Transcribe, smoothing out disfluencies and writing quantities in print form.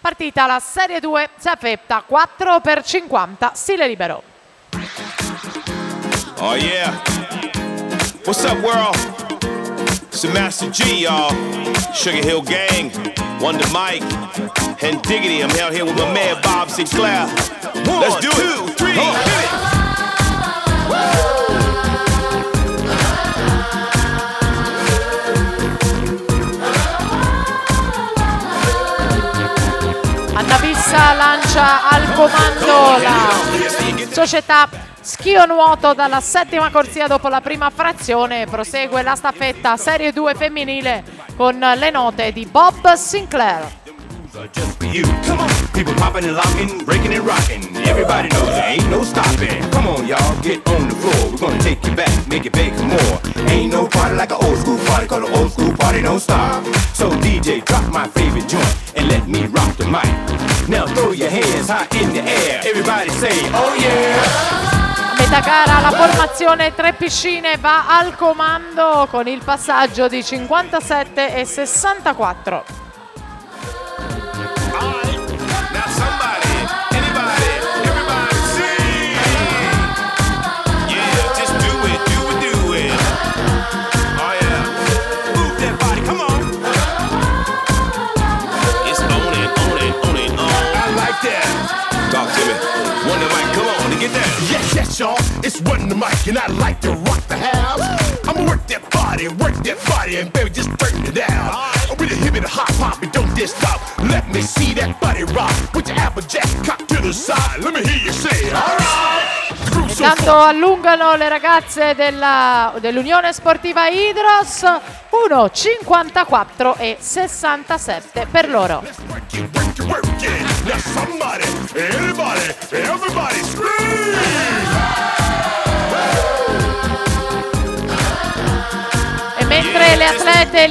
Partita la Serie 2 Zaffetta 4x50 stile libero. Oh yeah. What's up, world? It's the Master G, y'all. Sugar Hill Gang, Wonder Mike, and Diggity. I'm out here with my man Bob Sinclair. Let's do it. 2, 3, hit it. Annavissa lancia al comando la società Schio Nuoto dalla settima corsia dopo la prima frazione. Prosegue la staffetta Serie 2 femminile con le note di Bob Sinclair. Just for you. Come on, people popping and locking, breaking and rocking. Everybody knows there ain't no stopping. Come on, y'all, get on the floor. We're gonna take you back, make it big more. Ain't no party like an old school party, cause an old school party don't stop. So DJ, drop my favorite joint and let me rock the mic. Now throw your hands high in the air. Everybody say, oh yeah. A metà gara la formazione Tre Piscine va al comando con il passaggio di 57 e 64. Yes, y'all, it's Wonder Mike, and I like to rock the house. I'ma work that body, and baby, just turn it down. With a hip and a hop hop, and don't just stop. Let me see that body rock. With your applejack cocked to the side, let me hear you say, alright. Intanto allungano le ragazze dell'Unione Sportiva Idros, 1,54 e 67 per loro. E mentre le atlete